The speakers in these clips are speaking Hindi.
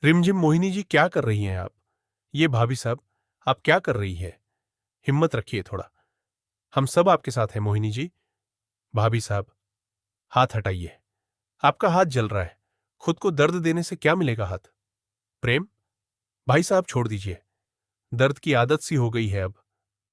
रिमझिम मोहिनी जी, क्या कर रही हैं आप? ये भाभी साहब, आप क्या कर रही है? हिम्मत रखिए थोड़ा। हम सब आपके साथ हैं मोहिनी जी। भाभी साहब, हाथ हटाइए। आपका हाथ जल रहा है। खुद को दर्द देने से क्या मिलेगा हाथ? प्रेम, भाई साहब छोड़ दीजिए। दर्द की आदत सी हो गई है अब।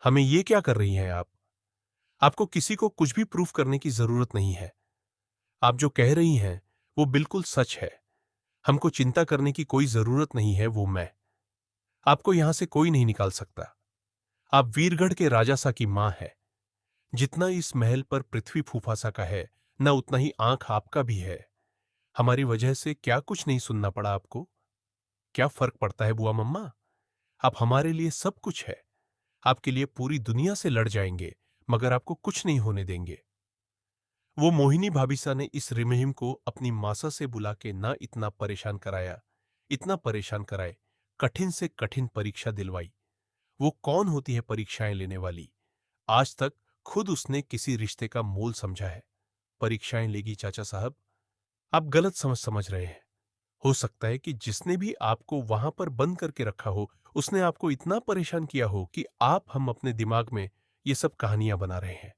हमें ये क्या कर रही हैं आप? आपको किसी को कुछ भी प्रूफ करने की जरूरत नहीं है। आप जो कह रही हैं वो बिल्कुल सच है। हमको चिंता करने की कोई जरूरत नहीं है, वो मैं। आपको यहां से कोई नहीं निकाल सकता। आप वीरगढ़ के राजा सा की मां है। जितना इस महल पर पृथ्वी फूफासा का है, न उतना ही आंख आपका भी है। हमारी वजह से क्या कुछ नहीं सुनना पड़ा आपको? क्या फर्क पड़ता है बुआ मम्मा? आप हमारे लिए सब कुछ है। आपके लिए पूरी दुनिया से लड़ जाएंगे, मगर आपको कुछ नहीं होने देंगे। वो मोहिनी भाभीसा ने इस रिमहिम को अपनी मासा से बुला के ना इतना परेशान कराया, इतना परेशान कराए, कठिन से कठिन परीक्षा दिलवाई। वो कौन होती है परीक्षाएं लेने वाली? आज तक खुद उसने किसी रिश्ते का मोल समझा है? परीक्षाएं लेगी चाचा साहब? आप गलत समझ रहे हैं। हो सकता है कि जिसने भी आपको वहां पर बंद करके रखा हो, उसने आपको इतना परेशान किया हो कि आप हम अपने दिमाग में ये सब कहानियां बना रहे हैं।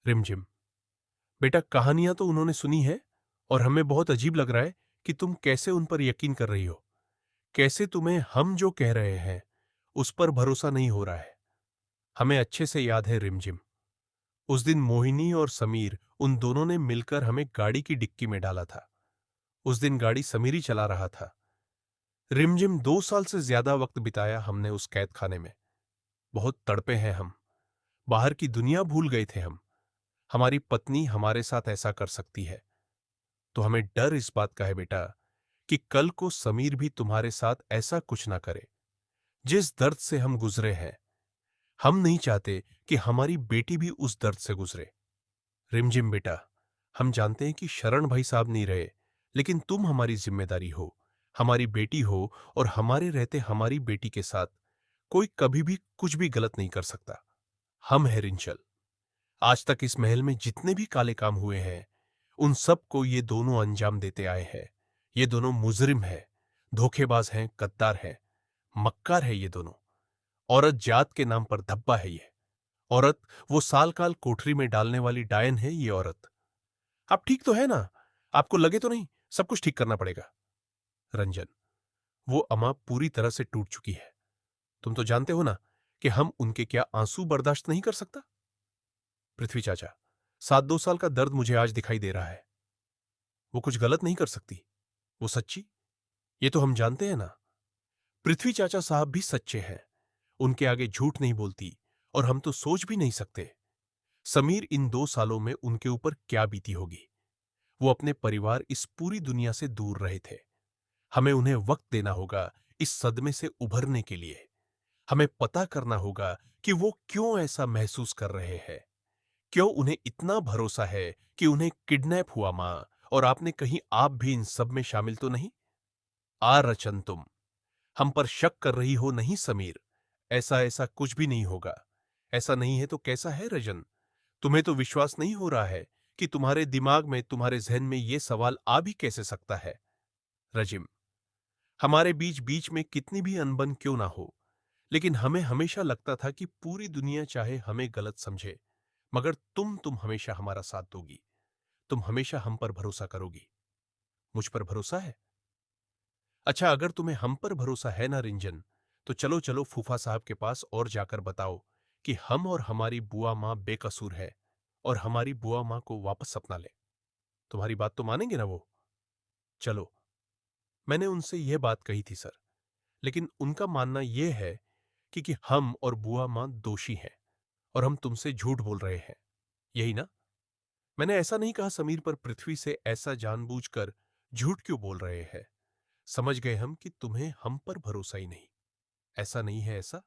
रिमझिम, बेटा, कहानियां तो उन्होंने सुनी है, और हमें बहुत अजीब लग रहा है कि तुम कैसे उन पर यकीन कर रही हो। कैसे तुम्हें हम जो कह रहे हैं उस पर भरोसा नहीं हो रहा है? हमें अच्छे से याद है रिमझिम, उस दिन मोहिनी और समीर, उन दोनों ने मिलकर हमें गाड़ी की डिक्की में डाला था। उस दिन गाड़ी समीर ही चला रहा था। रिमझिम, 2 साल से ज्यादा वक्त बिताया हमने उस कैद खाने में। बहुत तड़पे हैं हम। बाहर की दुनिया भूल गए थे हम। हमारी पत्नी हमारे साथ ऐसा कर सकती है, तो हमें डर इस बात का है बेटा कि कल को समीर भी तुम्हारे साथ ऐसा कुछ ना करे। जिस दर्द से हम गुजरे हैं, हम नहीं चाहते कि हमारी बेटी भी उस दर्द से गुजरे। रिमझिम बेटा, हम जानते हैं कि शरण भाई साहब नहीं रहे, लेकिन तुम हमारी जिम्मेदारी हो, हमारी बेटी हो, और हमारे रहते हमारी बेटी के साथ कोई कभी भी कुछ भी गलत नहीं कर सकता। हम हैं रिंचल। आज तक इस महल में जितने भी काले काम हुए हैं, उन सब को ये दोनों अंजाम देते आए हैं। ये दोनों मुजरिम हैं, धोखेबाज हैं, गद्दार हैं, मक्कार है ये दोनों। औरत जात के नाम पर धब्बा है ये औरत। वो साल काल कोठरी में डालने वाली डायन है ये औरत। आप ठीक तो है ना? आपको लगे तो नहीं सब कुछ ठीक करना पड़ेगा? रंजन, वो अमां पूरी तरह से टूट चुकी है। तुम तो जानते हो ना कि हम उनके क्या आंसू बर्दाश्त नहीं कर सकता। पृथ्वी चाचा, 7-2 साल का दर्द मुझे आज दिखाई दे रहा है। वो कुछ गलत नहीं कर सकती, वो सच्ची, ये तो हम जानते हैं ना। पृथ्वी चाचा साहब भी सच्चे हैं, उनके आगे झूठ नहीं बोलती, और हम तो सोच भी नहीं सकते समीर इन 2 सालों में उनके ऊपर क्या बीती होगी। वो अपने परिवार, इस पूरी दुनिया से दूर रहे थे। हमें उन्हें वक्त देना होगा इस सदमे से उभरने के लिए। हमें पता करना होगा कि वो क्यों ऐसा महसूस कर रहे हैं। क्यों उन्हें इतना भरोसा है कि उन्हें किडनैप हुआ मां, और आपने कहीं आप भी इन सब में शामिल तो नहीं? रचन, तुम हम पर शक कर रही हो नहीं समीर? ऐसा ऐसा कुछ भी नहीं होगा। ऐसा नहीं है तो कैसा है रजन? तुम्हें तो विश्वास नहीं हो रहा है कि तुम्हारे दिमाग में, तुम्हारे जहन में ये सवाल आ भी कैसे सकता है? रजिम, हमारे बीच बीच में कितनी भी अनबन क्यों ना हो, लेकिन हमें हमेशा लगता था कि पूरी दुनिया चाहे हमें गलत समझे, मगर तुम हमेशा हमारा साथ दोगी। तुम हमेशा हम पर भरोसा करोगी। मुझ पर भरोसा है? अच्छा, अगर तुम्हें हम पर भरोसा है ना रिंजन, तो चलो चलो फूफा साहब के पास और जाकर बताओ कि हम और हमारी बुआ मां बेकसूर है, और हमारी बुआ मां को वापस अपना ले। तुम्हारी बात तो मानेंगे ना वो? चलो। मैंने उनसे यह बात कही थी सर, लेकिन उनका मानना यह है कि हम और बुआ मां दोषी हैं, और हम तुमसे झूठ बोल रहे हैं, यही ना? मैंने ऐसा नहीं कहा समीर पर पृथ्वी से ऐसा जानबूझकर झूठ क्यों बोल रहे हैं। समझ गए हम कि तुम्हें हम पर भरोसा ही नहीं। ऐसा नहीं है, ऐसा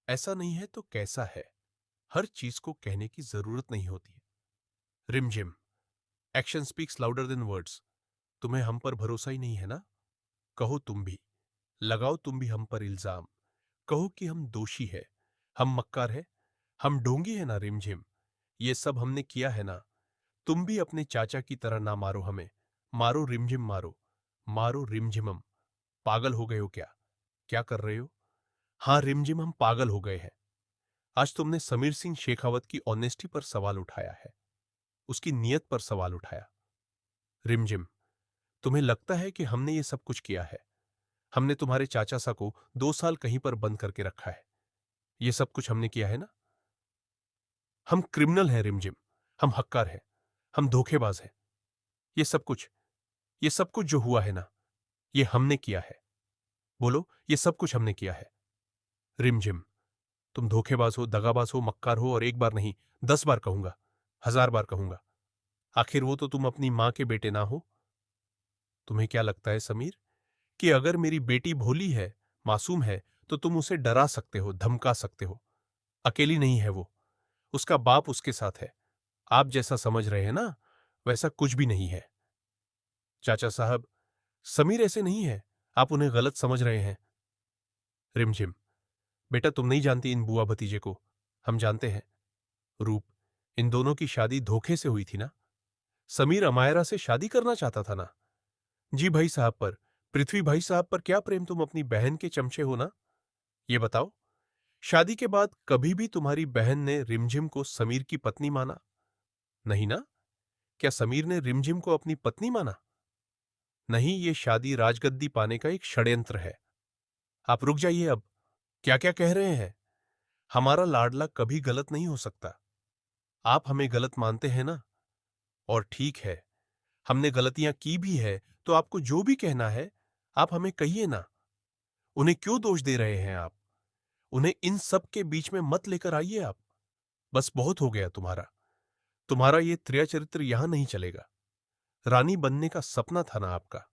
ऐसा नहीं है तो कैसा है? हर चीज को कहने की जरूरत नहीं होती है। रिमझिम, action speaks louder than words. तुम्हें हम पर भरोसा ही नहीं है ना? कहो तुम भी, लगाओ तुम भी हम पर इल्जाम। कहो कि हम दोषी है, हम मक्कार है, हम ढोंगी है ना रिमझिम। ये सब हमने किया है ना? तुम भी अपने चाचा की तरह ना मारो हमें। मारो रिमझिम, मारो, मारो रिमझिमम। पागल हो गए हो क्या? क्या कर रहे हो? हाँ रिमझिम, हम पागल हो गए हैं। आज तुमने समीर सिंह शेखावत की ऑनेस्टी पर सवाल उठाया है, उसकी नीयत पर सवाल उठाया। रिमझिम, तुम्हें लगता है कि हमने ये सब कुछ किया है? हमने तुम्हारे चाचा सा को 2 साल कहीं पर बंद करके रखा है। ये सब कुछ हमने किया है ना? हम क्रिमिनल हैं रिमझिम, हम हक्कार हैं, हम धोखेबाज हैं। ये सब कुछ, ये सब कुछ जो हुआ है ना, ये हमने किया है। बोलो, ये सब कुछ हमने किया है। रिमझिम, तुम धोखेबाज हो, दगाबाज हो, मक्कार हो, और एक बार नहीं 10 बार कहूंगा, 1000 बार कहूंगा। आखिर वो तो तुम अपनी मां के बेटे ना हो? तुम्हें क्या लगता है समीर कि अगर मेरी बेटी भोली है, मासूम है, तो तुम उसे डरा सकते हो, धमका सकते हो? अकेली नहीं है वो, उसका बाप उसके साथ है। आप जैसा समझ रहे हैं ना, वैसा कुछ भी नहीं है। चाचा साहब, समीर ऐसे नहीं है, आप उन्हें गलत समझ रहे हैं। रिमझिम, बेटा तुम नहीं जानती इन बुआ भतीजे को, हम जानते हैं। रूप, इन दोनों की शादी धोखे से हुई थी ना? समीर अमायरा से शादी करना चाहता था ना? जी भाई साहब पर, पृथ्वी भाई साहब पर क्या प्रेम, तुम अपनी बहन के चमचे हो ना? ये बताओ, शादी के बाद कभी भी तुम्हारी बहन ने रिमझिम को समीर की पत्नी माना? नहीं ना? क्या समीर ने रिमझिम को अपनी पत्नी माना? नहीं, ये शादी राजगद्दी पाने का एक षड्यंत्र है। आप रुक जाइए अब, क्या क्या कह रहे हैं? हमारा लाडला कभी गलत नहीं हो सकता। आप हमें गलत मानते हैं ना? और ठीक है, हमने गलतियां की भी है, तो आपको जो भी कहना है आप हमें कहिए ना। उन्हें क्यों दोष दे रहे हैं आप? उन्हें इन सब के बीच में मत लेकर आइए आप। बस बहुत हो गया तुम्हारा, तुम्हारा ये त्रिया चरित्र यहां नहीं चलेगा। रानी बनने का सपना था ना आपका,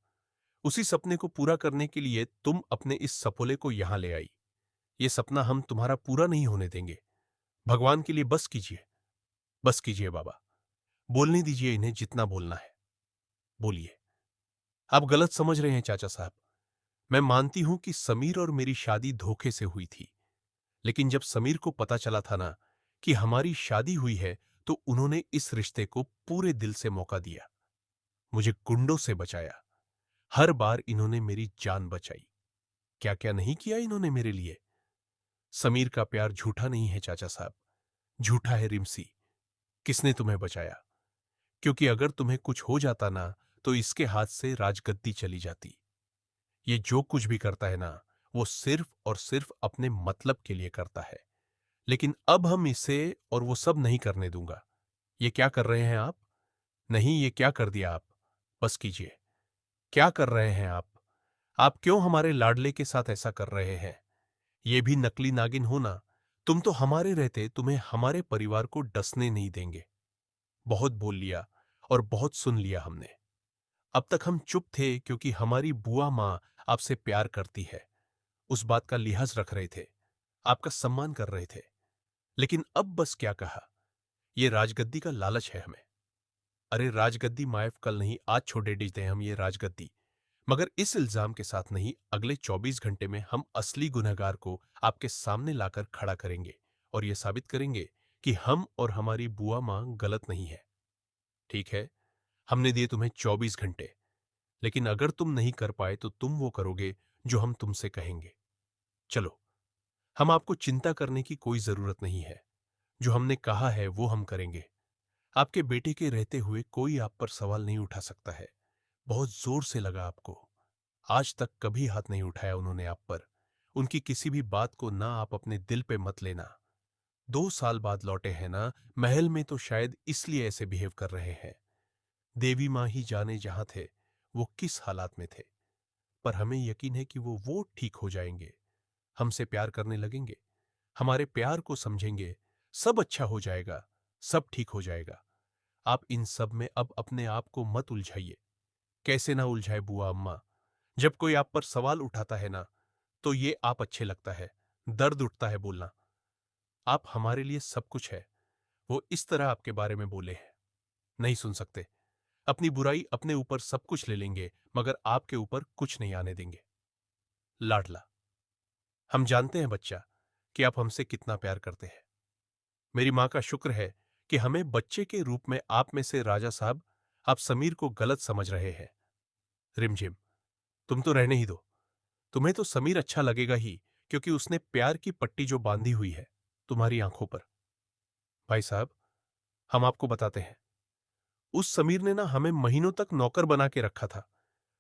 उसी सपने को पूरा करने के लिए तुम अपने इस सपोले को यहां ले आई। ये सपना हम तुम्हारा पूरा नहीं होने देंगे। भगवान के लिए बस कीजिए, बस कीजिए बाबा। बोलने दीजिए इन्हें जितना बोलना है, बोलिए। आप गलत समझ रहे हैं चाचा साहब। मैं मानती हूं कि समीर और मेरी शादी धोखे से हुई थी, लेकिन जब समीर को पता चला था ना कि हमारी शादी हुई है, तो उन्होंने इस रिश्ते को पूरे दिल से मौका दिया, मुझे गुंडों से बचाया। हर बार इन्होंने मेरी जान बचाई। क्या क्या नहीं किया इन्होंने मेरे लिए। समीर का प्यार झूठा नहीं है चाचा साहब, झूठा है रिमसी। किसने तुम्हें बचाया? क्योंकि अगर तुम्हें कुछ हो जाता ना, तो इसके हाथ से राजगद्दी चली जाती। ये जो कुछ भी करता है ना, वो सिर्फ और सिर्फ अपने मतलब के लिए करता है। लेकिन अब हम इसे और वो सब नहीं करने दूंगा। ये क्या कर रहे हैं आप? नहीं, ये क्या कर दिया आप? बस कीजिए। क्या कर रहे हैं आप? आप क्यों हमारे लाडले के साथ ऐसा कर रहे हैं? ये भी नकली नागिन हो ना? तुम तो हमारे रहते तुम्हें हमारे परिवार को डसने नहीं देंगे। बहुत बोल लिया और बहुत सुन लिया हमने। अब तक हम चुप थे क्योंकि हमारी बुआ मां आपसे प्यार करती है, उस बात का लिहाज रख रहे थे, आपका सम्मान कर रहे थे। लेकिन अब बस क्या कहा, ये राजगद्दी का लालच है हमें। अरे राजगद्दी मायफ कल नहीं, आज छोड़े देते हैं हम ये राजगद्दी। मगर इस इल्जाम के साथ नहीं, अगले 24 घंटे में हम असली गुनहगार को आपके सामने लाकर खड़ा करेंगे और यह साबित करेंगे कि हम और हमारी बुआ मां गलत नहीं है। ठीक है, हमने दिए तुम्हें 24 घंटे, लेकिन अगर तुम नहीं कर पाए तो तुम वो करोगे जो हम तुमसे कहेंगे। चलो, हम आपको चिंता करने की कोई जरूरत नहीं है। जो हमने कहा है वो हम करेंगे। आपके बेटे के रहते हुए कोई आप पर सवाल नहीं उठा सकता है। बहुत जोर से लगा आपको। आज तक कभी हाथ नहीं उठाया उन्होंने आप पर। उनकी किसी भी बात को ना आप अपने दिल पे मत लेना। 2 साल बाद लौटे हैं ना, महल में तो शायद इसलिए ऐसे बिहेव कर रहे हैं। देवी मां ही जाने जहां थे, वो किस हालात में थे। पर हमें यकीन है कि वो ठीक हो जाएंगे, हमसे प्यार करने लगेंगे, हमारे प्यार को समझेंगे, सब अच्छा हो जाएगा, सब ठीक हो जाएगा। आप इन सब में अब अपने आप को मत उलझाइए। कैसे ना उलझाए बुआ अम्मा। जब कोई आप पर सवाल उठाता है ना, तो ये आप अच्छे लगता है, दर्द उठता है बोलना। आप हमारे लिए सब कुछ है। वो इस तरह आपके बारे में बोले हैं, नहीं सुन सकते। अपनी बुराई अपने ऊपर सब कुछ ले लेंगे, मगर आपके ऊपर कुछ नहीं आने देंगे। लाडला, हम जानते हैं बच्चा कि आप हमसे कितना प्यार करते हैं। मेरी मां का शुक्र है कि हमें बच्चे के रूप में आप में से राजा साहब, आप समीर को गलत समझ रहे हैं। रिमझिम, तुम तो रहने ही दो। तुम्हें तो समीर अच्छा लगेगा ही, क्योंकि उसने प्यार की पट्टी जो बांधी हुई है तुम्हारी आंखों पर। भाई साहब, हम आपको बताते हैं, उस समीर ने ना हमें महीनों तक नौकर बना के रखा था।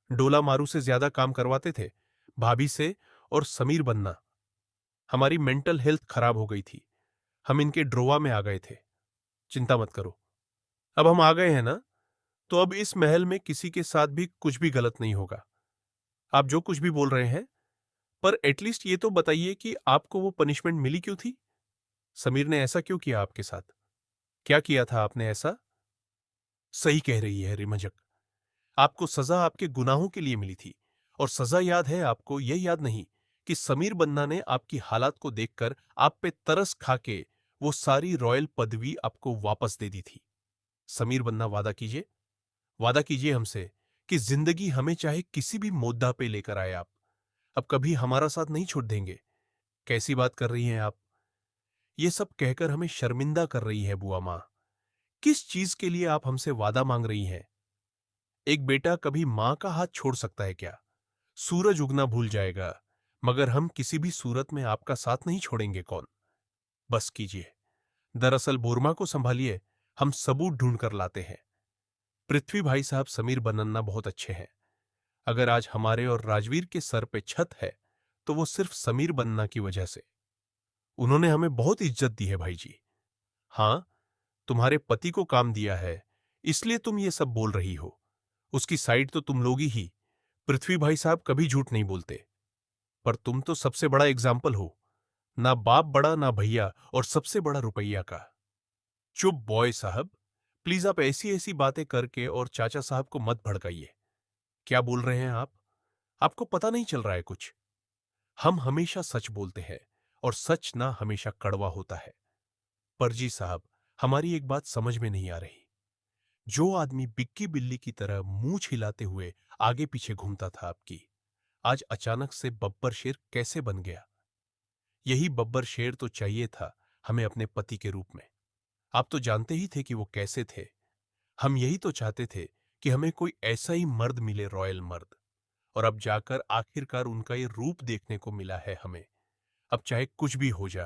डोला मारू से ज्यादा काम करवाते थे भाभी से। और समीर बनना, हमारी मेंटल हेल्थ खराब हो गई थी। हम इनके ड्रोवा में आ गए थे। चिंता मत करो, अब हम आ गए हैं ना, तो अब इस महल में किसी के साथ भी कुछ भी गलत नहीं होगा। आप जो कुछ भी बोल रहे हैं, पर एटलीस्ट ये तो बताइए कि आपको वो पनिशमेंट मिली क्यों थी? समीर ने ऐसा क्यों किया आपके साथ? क्या किया था आपने ऐसा? सही कह रही है रिमझक। आपको सजा आपके गुनाहों के लिए मिली थी। और सजा याद है आपको, यह याद नहीं कि समीर बन्ना ने आपकी हालात को देखकर आप पे तरस खा के वो सारी रॉयल पदवी आपको वापस दे दी थी। समीर बन्ना, वादा कीजिए हमसे कि जिंदगी हमें चाहे किसी भी मोद्दा पे लेकर आए, आप अब कभी हमारा साथ नहीं छोड़ देंगे। कैसी बात कर रही हैं आप? ये सब कहकर हमें शर्मिंदा कर रही है बुआ माँ। किस चीज के लिए आप हमसे वादा मांग रही हैं? एक बेटा कभी मां का हाथ छोड़ सकता है क्या? सूरज उगना भूल जाएगा, मगर हम किसी भी सूरत में आपका साथ नहीं छोड़ेंगे। कौन? बस कीजिए। दरअसल बोरमा को संभालिए, हम सबूत ढूंढ कर लाते हैं। पृथ्वी भाई साहब समीर बनन्ना बहुत अच्छे हैं। अगर आज हमारे और राजवीर के सर पे छत है, तो वो सिर्फ समीर बनना की वजह से। उन्होंने हमें बहुत इज्जत दी है भाई जी। हां, तुम्हारे पति को काम दिया है, इसलिए तुम ये सब बोल रही हो। उसकी साइड तो तुम लोगी ही। पृथ्वी भाई साहब कभी झूठ नहीं बोलते। पर तुम तो सबसे बड़ा एग्जाम्पल हो। ना बाप बड़ा, ना भैया, और सबसे बड़ा रुपया का। चुप बॉय साहब, प्लीज आप ऐसी ऐसी बातें करके और चाचा साहब को मत भड़काइए। क्या बोल रहे हैं आप? आपको पता नहीं चल रहा है कुछ? हम हमेशा सच बोलते हैं, और सच ना हमेशा कड़वा होता है। पर जी साहब, हमारी एक बात समझ में नहीं आ रही। जो आदमी बिक्की बिल्ली की तरह मूंछ हिलाते हुए आगे पीछे घूमता था आपकी, आज अचानक से बब्बर शेर कैसे बन गया? यही बब्बर शेर तो चाहिए था हमें अपने पति के रूप में। आप तो जानते ही थे कि वो कैसे थे। हम यही तो चाहते थे कि हमें कोई ऐसा ही मर्द मिले, रॉयल मर्द। और अब जाकर आखिरकार उनका ये रूप देखने को मिला है हमें। अब चाहे कुछ भी हो जा,